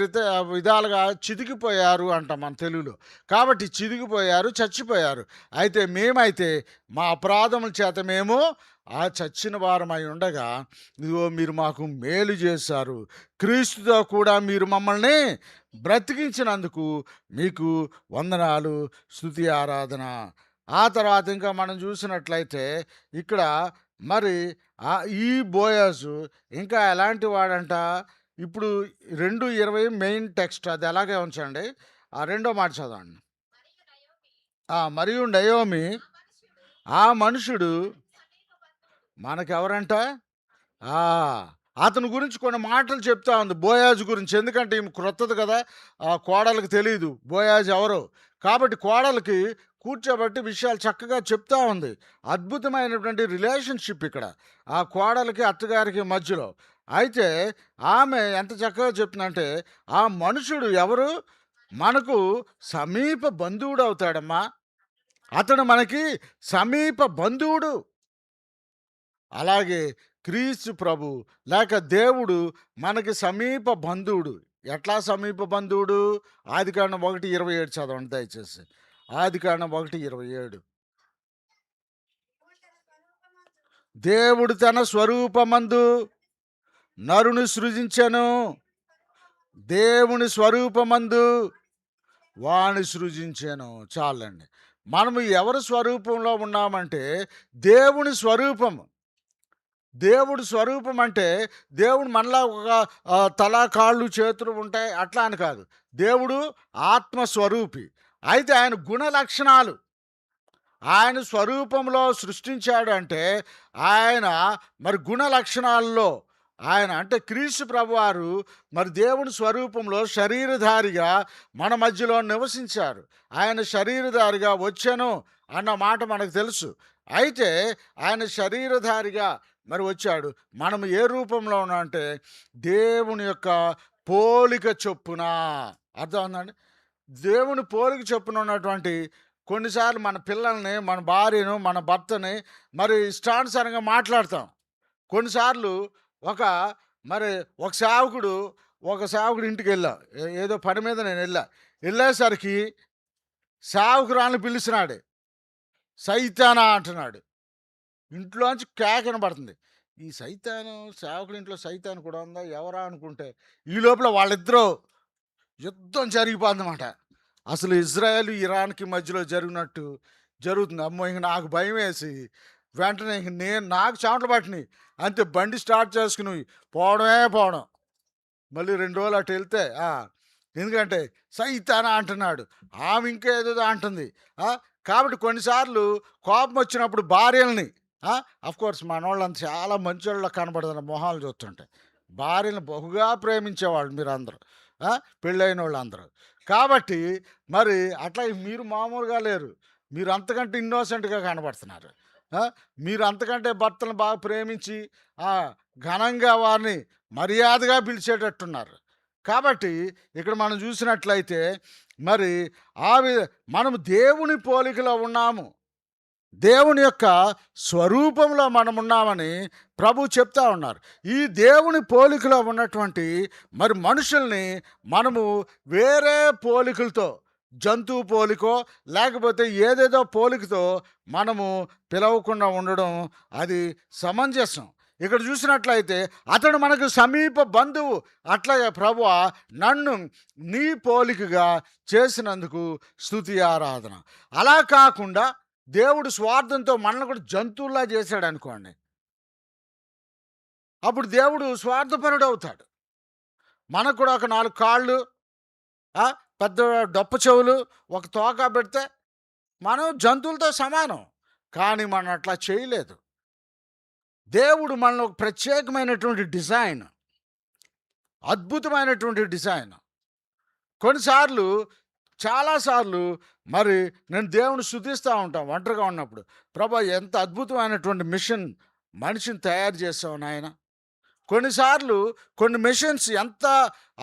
విధాలుగా చితికిపోయారు అంట మన తెలుగులో. కాబట్టి చితికిపోయారు, చచ్చిపోయారు. అయితే మేమైతే మా అపరాధముల చేత మేము ఆ చచ్చిన వారమై ఉండగా ఇదిగో మీరు మాకు మేలు చేశారు, క్రీస్తుతో కూడా మీరు మమ్మల్ని బ్రతికించినందుకు మీకు వందనాలు, స్తుతి, ఆరాధన. ఆ తర్వాత ఇంకా మనం చూసినట్లయితే ఇక్కడ మరి ఈ బోయాజు ఇంకా ఎలాంటి వాడంట. ఇప్పుడు 2:20 మెయిన్ టెక్స్ట్, అది అలాగే ఉంచండి. ఆ రెండో మాట చదవండి. మరియు నయోమి, ఆ మనుషుడు మనకెవరంట, అతని గురించి కొన్ని మాటలు చెప్తా ఉంది బోయాజు గురించి. ఎందుకంటే ఈమె క్రొత్తది కదా, కోడలకు తెలియదు బోయాజు ఎవరో. కాబట్టి కోడలకి కూర్చోబెట్టి విషయాలు చక్కగా చెప్తా ఉంది. అద్భుతమైనటువంటి రిలేషన్షిప్ ఇక్కడ ఆ కోడలకి అత్తగారికి మధ్యలో. అయితే ఆమె ఎంత చక్కగా చెప్తుందంటే, ఆ మనుషుడు ఎవరు, మనకు సమీప బంధువుడు అవుతాడమ్మా. అతడు మనకి సమీప బంధువుడు. అలాగే క్రీస్తు ప్రభు లేక దేవుడు మనకి సమీప బంధువుడు. ఎట్లా సమీప బంధువుడు? ఆదికాండం 1:27 చదవండి దయచేసి. ఆదికాండం 1:27. దేవుడు తన స్వరూపమందు నరుని సృజించెను. దేవుని స్వరూపమందు వాని సృజించెను. చాలండి. మనము ఎవరి స్వరూపంలో ఉన్నామంటే దేవుని స్వరూపము. దేవుడి స్వరూపం అంటే దేవుడు మనలా ఒక తల, కాళ్ళు, చేతులు ఉంటాయి అట్లా అని కాదు. దేవుడు ఆత్మస్వరూపి. అయితే ఆయన గుణ లక్షణాలు ఆయన స్వరూపంలో సృష్టించాడు అంటే ఆయన మరి గుణ లక్షణాల్లో ఆయన అంటే క్రీస్తు ప్రభువారు మరి దేవుని స్వరూపంలో శరీరధారిగా మన మధ్యలో నివసించారు. ఆయన శరీరధారిగా వచ్చాను అన్న మాట మనకు తెలుసు. అయితే ఆయన శరీరధారిగా మరి వచ్చాడు. మనం ఏ రూపంలో ఉన్నా అంటే దేవుని యొక్క పోలిక చొప్పున. అర్థం ఉందండి? దేవుని పోలిక చొప్పున ఉన్నటువంటి కొన్నిసార్లు మన పిల్లల్ని, మన భార్యను, మన భర్తని మరి ఇష్టానుసారంగా మాట్లాడతాం. కొన్నిసార్లు ఒక మరి ఒక సేవకుడు ఇంటికి వెళ్ళా. ఏదో పని మీద నేను వెళ్ళేసరికి సేవకురాలిని పిలుస్తున్నాడు. సైతానా అంటున్నాడు. ఇంట్లోంచి కేక వినబడుతుంది. ఈ సైతాను సేవకుడి ఇంట్లో సైతాను కూడా ఉందా ఎవరా అనుకుంటే ఈ లోపల వాళ్ళిద్దరూ యుద్ధం జరిగిపోతుందన్నమాట. అసలు ఇజ్రాయెల్ ఇరాన్కి మధ్యలో జరిగినట్టు జరుగుతుంది. అమ్మో ఇంక నాకు భయం వేసి వెంటనే ఇంక నాకు చెమటలు పట్టినాయి. అంతే బండి స్టార్ట్ చేసుకుని పోవడం. మళ్ళీ 2 రోజులు అటు వెళ్తే ఎందుకంటే సైతానా అంటున్నాడు, ఆమె ఇంకేదో అంటుంది. కాబట్టి కొన్నిసార్లు కోపం వచ్చినప్పుడు భార్యల్ని కోర్స్ మనోళ్ళంతా చాలా మంచోళ్ళ కనబడుతున్న మొహాలు చూస్తుంటే భార్యను బహుగా ప్రేమించేవాళ్ళు మీరు అందరూ, పెళ్ళైన వాళ్ళు అందరూ. కాబట్టి మరి అట్లా మీరు మామూలుగా లేరు. మీరు అంతకంటే ఇన్నోసెంట్గా కనబడుతున్నారు. మీరు అంతకంటే భర్తను బాగా ప్రేమించి ఘనంగా వారిని మర్యాదగా పిలిచేటట్టున్నారు. కాబట్టి ఇక్కడ మనం చూసినట్లయితే మరి మనము దేవుని పోలికలో ఉన్నాము, దేవుని యొక్క స్వరూపంలో మనం ఉన్నామని ప్రభు చెప్తా ఉన్నారు. ఈ దేవుని పోలికలో ఉన్నటువంటి మరి మనుషుల్ని మనము వేరే పోలికలతో, జంతువు పోలికో లేకపోతే ఏదేదో పోలికతో మనము పిలవకుండా ఉండడం అది సమంజసం. ఇక్కడ చూసినట్లయితే అతడు మనకు సమీప బంధువు. అట్లాగే ప్రభువా నన్ను నీ పోలికగా చేసినందుకు స్తుతి ఆరాధన. అలా కాకుండా దేవుడు స్వార్థంతో మనల్ని కూడా జంతువుల్లా చేశాడు అనుకోండి, అప్పుడు దేవుడు స్వార్థపరుడు అవుతాడు. మనకు కూడా ఒక 4 కాళ్ళు, పెద్ద డొప్ప చెవులు, ఒక తోక పెడితే మనం జంతువులతో సమానం. కానీ మనం అట్లా చేయలేదు. దేవుడు మనలో ఒక ప్రత్యేకమైనటువంటి డిజైన్, అద్భుతమైనటువంటి డిజైన్. కొన్నిసార్లు చాలాసార్లు మరి నేను దేవుని స్తుతిస్తూ ఉంటాను ఒంటరిగా ఉన్నప్పుడు. ప్రభా ఎంత అద్భుతమైనటువంటి మిషన్ మనిషిని తయారు చేసావు నాయన. కొన్నిసార్లు కొన్ని మిషన్స్ ఎంత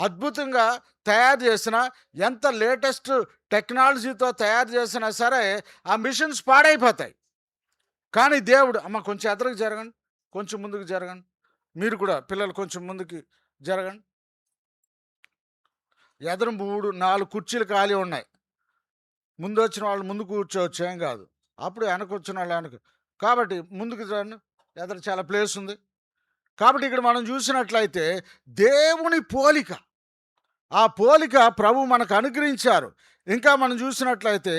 అద్భుతంగా తయారు చేసినా, ఎంత లేటెస్ట్ టెక్నాలజీతో తయారు చేసినా సరే ఆ మిషన్స్ పాడైపోతాయి. కానీ దేవుడు కొంచెం ఎదురుకు జరగండి, కొంచెం ముందుకు జరగండి. మీరు కూడా పిల్లలు కొంచెం ముందుకు జరగండి. ఎదురు 3-4 కుర్చీలు ఖాళీ ఉన్నాయి. ముందు వచ్చిన వాళ్ళు ముందు కూర్చోవచ్చు, ఏం కాదు. అప్పుడు వెనక వచ్చిన వాళ్ళు వెనక. కాబట్టి ముందుకు రండి, ఎదురు చాలా ప్లేస్ ఉంది. కాబట్టి ఇక్కడ మనం చూసినట్లయితే దేవుని పోలిక, ఆ పోలిక ప్రభు మనకు అనుగ్రహించారు. ఇంకా మనం చూసినట్లయితే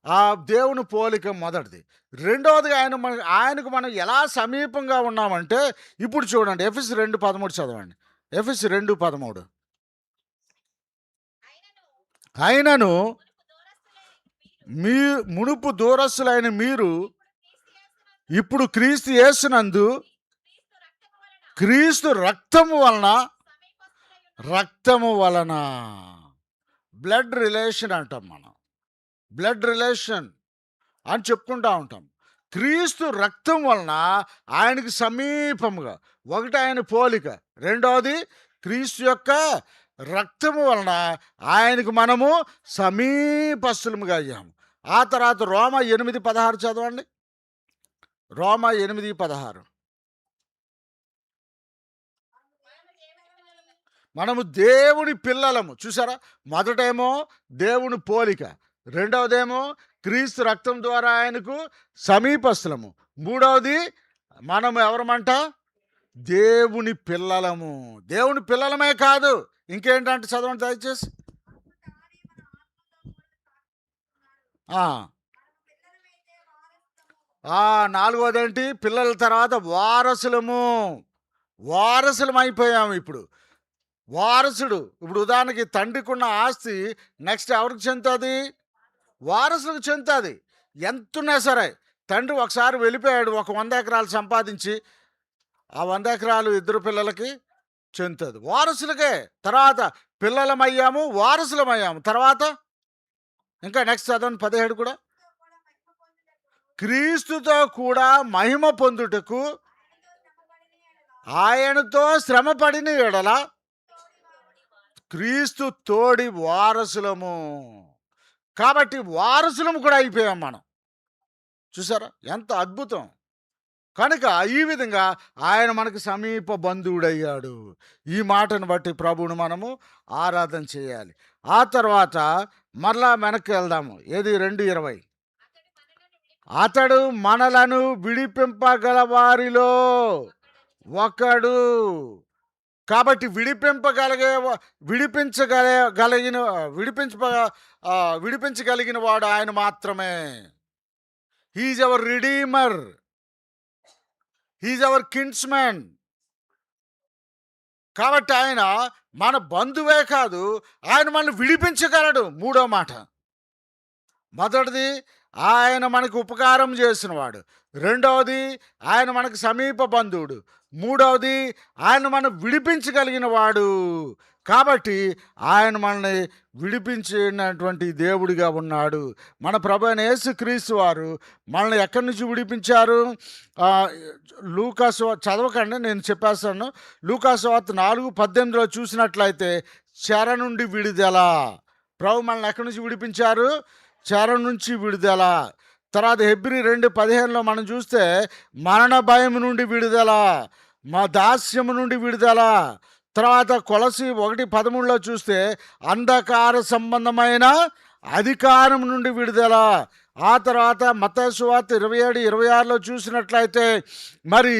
ఆ దేవుని పోలిక మొదటిది. రెండవది ఆయనకు మనం ఎలా సమీపంగా ఉన్నామంటే ఇప్పుడు చూడండి, ఎఫెసీ 2:13 చదవండి. ఎఫెసీ 2:13. అయినను మునుపు దూరస్తులైన మీరు ఇప్పుడు క్రీస్తు యేసునందు క్రీస్తు రక్తము వలన బ్లడ్ రిలేషన్ అంటాం మనం. బ్లడ్ రిలేషన్ అని చెప్పుకుంటూ ఉంటాం. క్రీస్తు రక్తం వలన ఆయనకి సమీపముగా, ఒకటి ఆయన పోలిక, రెండవది క్రీస్తు యొక్క రక్తము వలన ఆయనకు మనము సమీపస్తులముగా అయ్యాము. ఆ తర్వాత రోమా 8:16 చదవండి. రోమా 8:16. మనము దేవుని పిల్లలము. చూసారా, మొదటేమో దేవుని పోలిక, రెండవదేమో క్రీస్తు రక్తం ద్వారా ఆయనకు సమీపస్థులము, మూడవది మనము ఎవరమంట, దేవుని పిల్లలము. దేవుని పిల్లలమే కాదు, ఇంకేంటంటే చదవండి దయచేసి. నాలుగోదేంటి, పిల్లల తర్వాత వారసులము. వారసులం అయిపోయాము ఇప్పుడు. వారసుడు, ఇప్పుడు ఉదాహరణకి తండ్రికి ఉన్న ఆస్తి నెక్స్ట్ ఎవరికి చెందుతుంది? వారసులకు చెందుతుంది. ఎంతున్నా సరే, తండ్రి ఒకసారి వెళ్ళిపోయాడు, ఒక 100 ఎకరాలు సంపాదించి, ఆ 100 ఎకరాలు ఇద్దరు పిల్లలకి చెందుతుంది, వారసులకే. తర్వాత పిల్లలమయ్యాము, వారసులమయ్యాము. తర్వాత ఇంకా నెక్స్ట్ చదవండి 17 కూడా. క్రీస్తుతో కూడా మహిమ పొందుటకు ఆయనతో శ్రమపడిన ఎడల క్రీస్తు తోడి వారసులము. కాబట్టి వారసులము కూడా అయిపోయాం మనం. చూసారా ఎంత అద్భుతం. కనుక ఈ విధంగా ఆయన మనకు సమీప బంధువుడయ్యాడు. ఈ మాటను బట్టి ప్రభువును మనము ఆరాధన చేయాలి. ఆ తర్వాత మరలా వెనక్కి వెళ్దాము. ఏది 2:20. అతడు మనలను విడిపింపగల వారిలో ఒకడు. కాబట్టి విడిపించగలిగిన వాడు ఆయన మాత్రమే. He's our redeemer, he's our kinsmen. కాబట్టి ఆయన మన బంధువే కాదు, ఆయన మనల్ని విడిపించగలడు. మూడో మాట, మొదటిది ఆయన మనకు ఉపకారం చేసినవాడు, రెండవది ఆయన మనకు సమీప బంధువుడు, మూడవది ఆయన మనం విడిపించగలిగిన వాడు. కాబట్టి ఆయన మనల్ని విడిపించినటువంటి దేవుడిగా ఉన్నాడు. మన ప్రభు అయిన యేసుక్రీస్తు వారు మనల్ని ఎక్కడి నుంచి విడిపించారు? లూకాసు చదవకండి, నేను చెప్పేస్తాను. లూకాసు వార్త 4:18 చూసినట్లయితే చెర నుండి విడుదల. ప్రభు మనల్ని ఎక్కడి నుంచి విడిపించారు? చెర నుంచి విడుదల. తర్వాత హెబ్రీ 2:15 మనం చూస్తే మరణ భయం నుండి విడుదల, మా దాస్యము నుండి విడుదల. తర్వాత కొలసి 1:13 చూస్తే అంధకార సంబంధమైన అధికారం నుండి విడుదల. ఆ తర్వాత మత్తయి సువార్త 27:26 చూసినట్లయితే మరి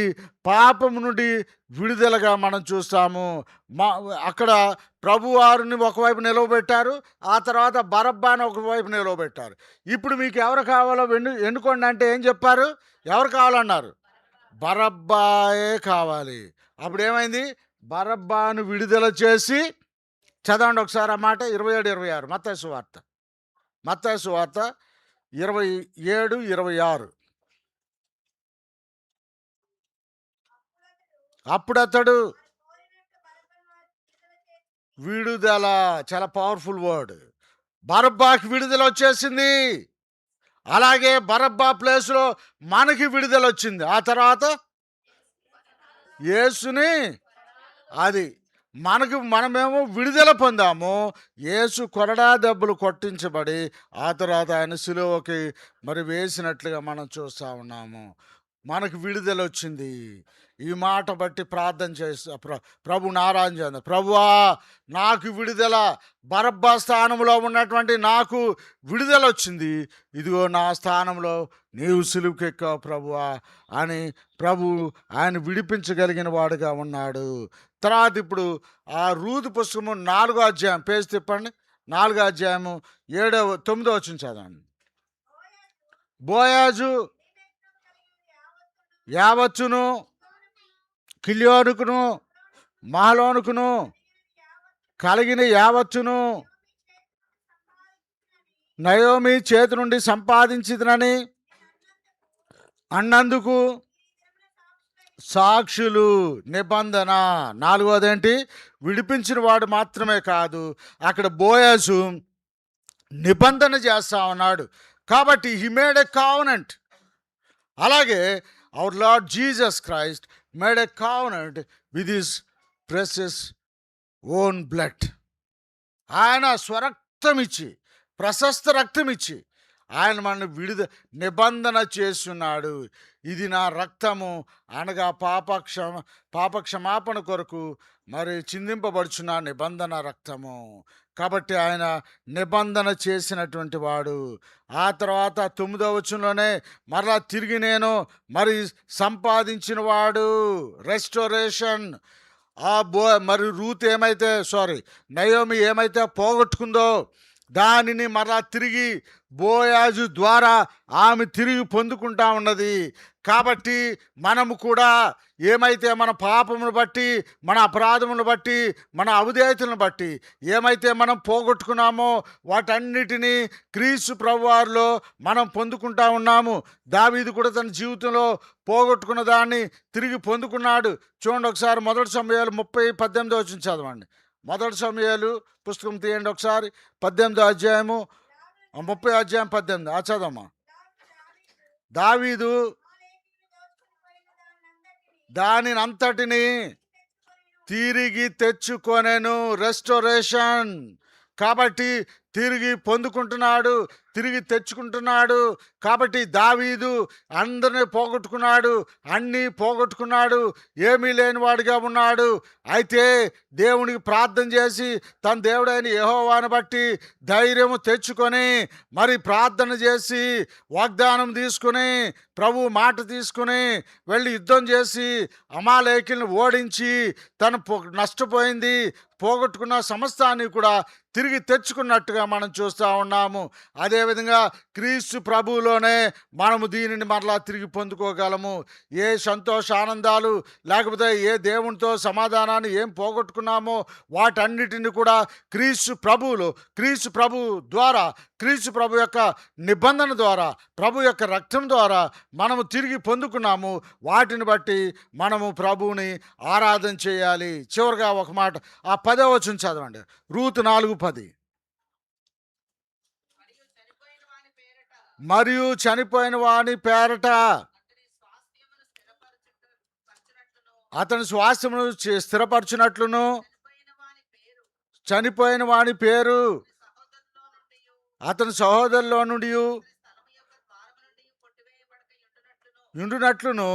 పాపము నుండి విడుదలగా మనం చూస్తాము. అక్కడ ప్రభువారిని ఒకవైపు నిలవబెట్టారు, ఆ తర్వాత బరబ్బాను ఒకవైపు నిలవబెట్టారు. ఇప్పుడు మీకు ఎవరు కావాలో ఎన్నుకోండి అంటే ఏం చెప్పారు? ఎవరు కావాలన్నారు? బరబ్బాయే కావాలి. అప్పుడు ఏమైంది? బరబ్బాను విడుదల చేసి, చదవండి ఒకసారి ఆ మాట, 27-26 మత్తయి సువార్త 27-26. అప్పుడు అతడు విడుదల, చాలా పవర్ఫుల్ వర్డ్. బరబ్బాకి విడుదల వచ్చేసింది. అలాగే బరబ్బా ప్లేస్లో మనకి విడుదల వచ్చింది. ఆ తర్వాత యేసుని, అది మనమేమో విడుదల పొందాము. యేసు కొరడా దెబ్బలు కొట్టించబడి ఆ తర్వాత ఆయన సిలువకి మరి వేసినట్లుగా మనం చూస్తూ ఉన్నాము. మనకు విడుదల వచ్చింది. ఈ మాట బట్టి ప్రార్థన చేస్తా, ప్రభుని ఆరాధన చేద్దాం. ప్రభువా నాకు విడుదల, బరబ్బా స్థానంలో ఉన్నటువంటి నాకు విడుదల వచ్చింది, ఇదిగో నా స్థానంలో నీవు సిలువకెక్కావు ప్రభువా అని ప్రభు ఆయన విడిపించగలిగిన వాడుగా ఉన్నాడు. తర్వాత ఇప్పుడు ఆ రూతు పుస్తకము 4వ అధ్యాయం పేజ్ తిప్పండి. 4వ అధ్యాయము 9వ చదవండి. బోయాజు యావత్తును కిల్యోనుకును మహలోనుకును కలిగిన యావత్తును నయోమి చేతి నుండి సంపాదించినని అన్నందుకు సాక్షులు. నిబంధన. 4వదేంటి? విడిపించిన వాడు మాత్రమే కాదు, అక్కడ బోయాజు నిబంధన చేస్తా ఉన్నాడు. కాబట్టి హీ మేడ్ ఎ కావనెంట్. అలాగే our Lord Jesus Christ made a covenant with his precious own blood. ఆయన స్వరక్తం ఇచ్చి, ప్రశస్త రక్తం ఇచ్చి, ఆయన మనల్ని నిబంధన చేస్తున్నాడు. ఇది నా రక్తము అనగా పాపక్షమాపణ కొరకు మరి చిందింపబడుచున్న నిబంధన రక్తము. కాబట్టి ఆయన నిబంధన చేసినటువంటి వాడు. ఆ తర్వాత 9వ వచనంలోనే మరలా తిరిగి నేను మరి సంపాదించిన వాడు, రెస్టోరేషన్. మరి నయోమి ఏమైతే పోగొట్టుకుందో దానిని మరలా తిరిగి బోయాజు ద్వారా ఆమె తిరిగి పొందుకుంటా ఉన్నది. కాబట్టి మనము కూడా ఏమైతే మన పాపమును బట్టి, మన అపరాధమును బట్టి, మన అవిధేయతలను బట్టి ఏమైతే మనం పోగొట్టుకున్నామో వాటన్నిటినీ క్రీస్తు ప్రభువారిలో మనం పొందుకుంటా ఉన్నాము. దావీదు కూడా తన జీవితంలో పోగొట్టుకున్న దాన్ని తిరిగి పొందుకున్నాడు. చూడండి ఒకసారి 1 సమూయేలు 30:18 చదవండి. 1 సమూయేలు పుస్తకం తీయండి ఒకసారి, 18వ అధ్యాయము 30:18 చదవమ్మా. దావీదు దానినంతటిని తిరిగి తెచ్చుకొనెను, రెస్టోరేషన్. కాబట్టి తిరిగి పొందుకుంటున్నాడు, తిరిగి తెచ్చుకుంటున్నాడు. కాబట్టి దావీదు అందరినీ పోగొట్టుకున్నాడు, అన్నీ పోగొట్టుకున్నాడు, ఏమీ లేనివాడిగా ఉన్నాడు. అయితే దేవునికి ప్రార్థన చేసి తన దేవుడైన యెహోవాను బట్టి ధైర్యము తెచ్చుకొని మరి ప్రార్థన చేసి వాగ్దానం తీసుకుని ప్రభు మాట తీసుకుని వెళ్ళి యుద్ధం చేసి అమాలేకీలను ఓడించి తను నష్టపోయింది పోగొట్టుకున్న సమస్తాన్ని కూడా తిరిగి తెచ్చుకున్నట్టుగా మనం చూస్తూ ఉన్నాము. అదేవిధంగా క్రీస్తు ప్రభువులోనే మనము దీనిని మరలా తిరిగి పొందుకోగలము. ఏ సంతోష ఆనందాలు లేకపోతే ఏ దేవునితో సమాధానాన్ని ఏం పోగొట్టుకున్నామో వాటన్నిటిని కూడా క్రీస్తు ప్రభు ద్వారా, క్రీస్తు ప్రభు యొక్క నిబంధన ద్వారా, ప్రభు యొక్క రక్తం ద్వారా మనము తిరిగి పొందుకున్నాము. వాటిని బట్టి మనము ప్రభువుని ఆరాధన చేయాలి. చివరిగా ఒక మాట, ఆ 10వ వచనం చదవండి. రూతు 4:10. మరియు చనిపోయిన వాని పేరట అతని స్వాస్థ్యమును స్థిరపరచునట్లును, చనిపోయిన వాని పేరు అతని సహోదరులో నుండి ఉండునట్లును,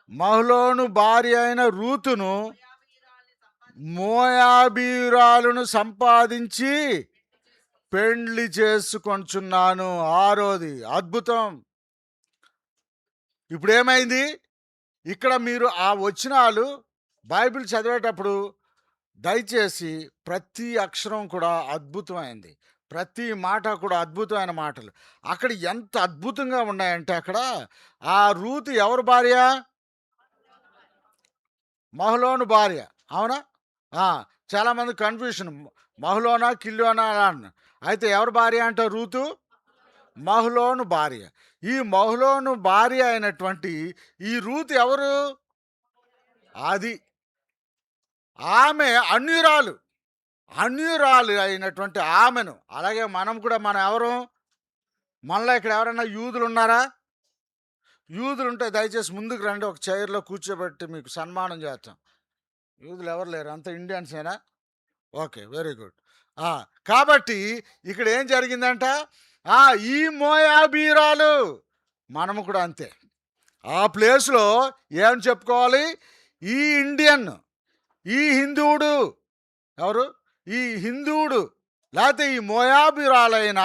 మహ్లోను భార్య అయిన రూతును మోయాబీరాలను సంపాదించి పెండ్లి చేసుకొంచున్నాను. 6వది అద్భుతం. ఇప్పుడు ఏమైంది? ఇక్కడ మీరు ఆ వచనాలు బైబిల్ చదివేటప్పుడు దయచేసి ప్రతి అక్షరం కూడా అద్భుతమైంది, ప్రతి మాట కూడా అద్భుతమైన మాటలు. అక్కడ ఎంత అద్భుతంగా ఉన్నాయంటే, అక్కడ ఆ రూతు ఎవరు భార్య? మహ్లోను భార్య. అవునా? చాలామంది కన్ఫ్యూషన్, మహ్లోనా కిల్లోనా అలా అన్న. అయితే ఎవరు భార్య అంటే రూతు మహ్లోను భార్య. ఈ మహ్లోను భార్య అయినటువంటి ఈ రూతు ఎవరు? అది ఆమె అన్యురాలు అయినటువంటి ఆమెను. అలాగే మనం ఎవరు? మనలో ఇక్కడ ఎవరైనా యూదులు ఉన్నారా? యూదులు ఉంటే దయచేసి ముందుకు రండి, ఒక చైర్లో కూర్చోబెట్టి మీకు సన్మానం చేస్తాం. యూదులు ఎవరు లేరు, అంత ఇండియన్సేనా? Okay, very good. కాబట్టి ఇక్కడ ఏం జరిగిందంట, ఈ మోయాబీరాలు, మనము కూడా అంతే. ఆ ప్లేస్లో ఏం చెప్పుకోవాలి? ఈ ఇండియన్, ఈ హిందువుడు, ఎవరు? ఈ హిందువుడు లేకపోతే ఈ మోయాబీరాలైన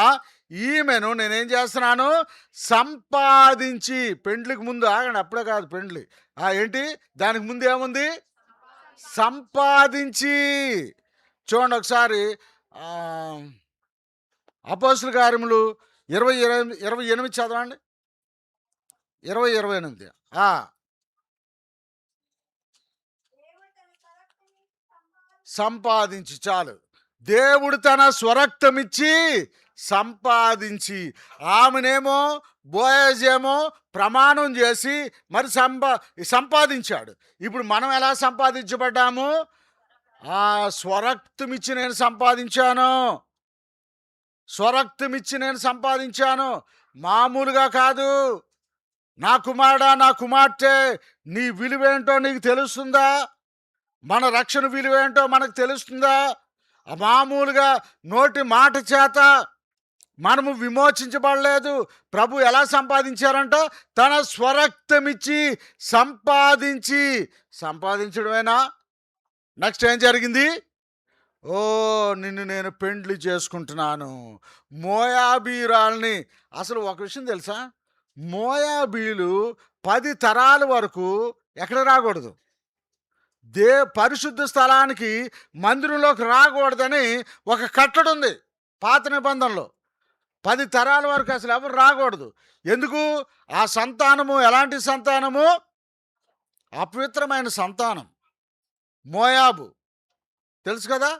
ఈమెను నేనేం చేస్తున్నాను? సంపాదించి. పెండ్లికి ముందు ఆగండి, అప్పుడే కాదు పెండ్లి. ఏంటి దానికి ముందు ఏముంది? సంపాదించి. చూడండి ఒకసారి అపోస్తలుల కార్యములు 20:28 చదవండి. 20:28. సంపాదించి. చాలు. దేవుడు తన స్వరక్తమిచ్చి సంపాదించి. ఆమెనేమో బోయజేమో ప్రమాణం చేసి మరి సంపాదించాడు. ఇప్పుడు మనం ఎలా సంపాదించబడ్డాము? స్వరక్తమిచ్చి నేను సంపాదించాను. మామూలుగా కాదు. నా కుమారుడా, నా కుమార్తె, నీ విలువేంటో నీకు తెలుస్తుందా? మన రక్షణ విలువేంటో మనకు తెలుస్తుందా? మామూలుగా నోటి మాట చేత మనము విమోచించబడలేదు. ప్రభు ఎలా సంపాదించారంట? తన స్వరక్తమిచ్చి సంపాదించి. సంపాదించడమేనా? నెక్స్ట్ ఏం జరిగింది? నిన్ను నేను పెండ్లి చేసుకుంటున్నాను. మోయాబీయురాల్ని. అసలు ఒక విషయం తెలుసా? మోయాబీయులు 10 తరాల వరకు ఎక్కడ రాకూడదు. పరిశుద్ధ స్థలానికి, మందిరంలోకి రాకూడదని ఒక కట్టడి ఉంది పాత నిబంధనలో. 10 తరాల వరకు అసలు ఎవరు రాకూడదు. ఎందుకు? ఆ సంతానము ఎలాంటి సంతానము? అపవిత్రమైన సంతానం. మోయాబు తెలుసు కదా?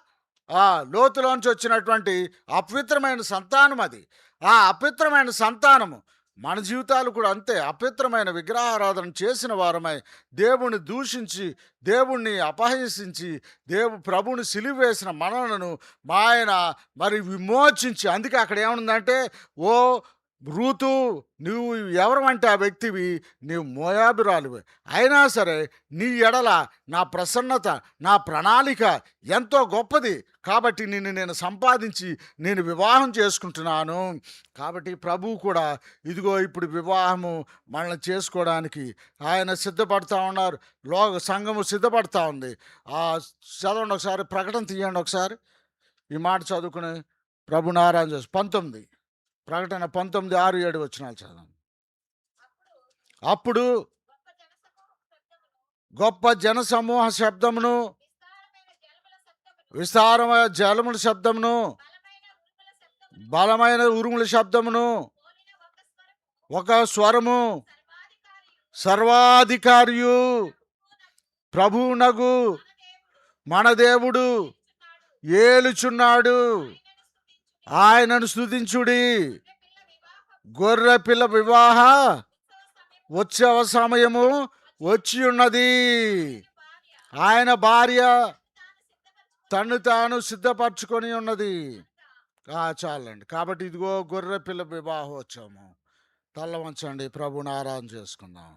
లోతులోంచి వచ్చినటువంటి అపవిత్రమైన సంతానం అది. ఆ అపవిత్రమైన సంతానము మన జీవితాలు కూడా అంతే. అపవిత్రమైన విగ్రహారాధన చేసిన వారమై, దేవుణ్ణి దూషించి, దేవుణ్ణి అపహసించి, ప్రభుని సిలువ వేసిన మనలను ఆయన మరి విమోచించి. అందుకే అక్కడ ఏముందంటే, ఓ రూతు, నువ్వు ఎవరమంటే ఆ వ్యక్తివి, నీవు మోయాబురాలివి. అయినా సరే నీ ఎడల నా ప్రసన్నత, నా ప్రణాళిక ఎంతో గొప్పది. కాబట్టి నిన్ను నేను సంపాదించి నేను వివాహం చేసుకుంటున్నాను. కాబట్టి ప్రభువు కూడా ఇదిగో ఇప్పుడు వివాహము మనల్ని చేసుకోవడానికి ఆయన సిద్ధపడతా ఉన్నారు. సంఘము సిద్ధపడతా ఉంది. చదవండి ఒకసారి, ప్రకటన తీయండి ఒకసారి. ఈ మాట చదువుకుని ప్రభుని ఆరాధన చేసి 19 ప్రకటన 19, 6, 7 వచనాలు చదవండి. అప్పుడు గొప్ప జన సమూహ శబ్దమును, విస్తారమైన జలముల శబ్దమును, బలమైన ఉరుముల శబ్దమును, ఒక స్వరము, సర్వాధికారియు ప్రభువునగు మన దేవుడు ఏలుచున్నాడు, ఆయనను స్తుతించుడి. గొర్రె పిల్ల వివాహ ఉత్సవ సమయము వచ్చి ఉన్నది. ఆయన భార్య తను తాను సిద్ధపరచుకొని ఉన్నది. చాలండి. కాబట్టి ఇదిగో గొర్రె పిల్ల వివాహోత్సవము. తల్ల వంచండి, ప్రభుని ఆరాధన చేసుకుందాం.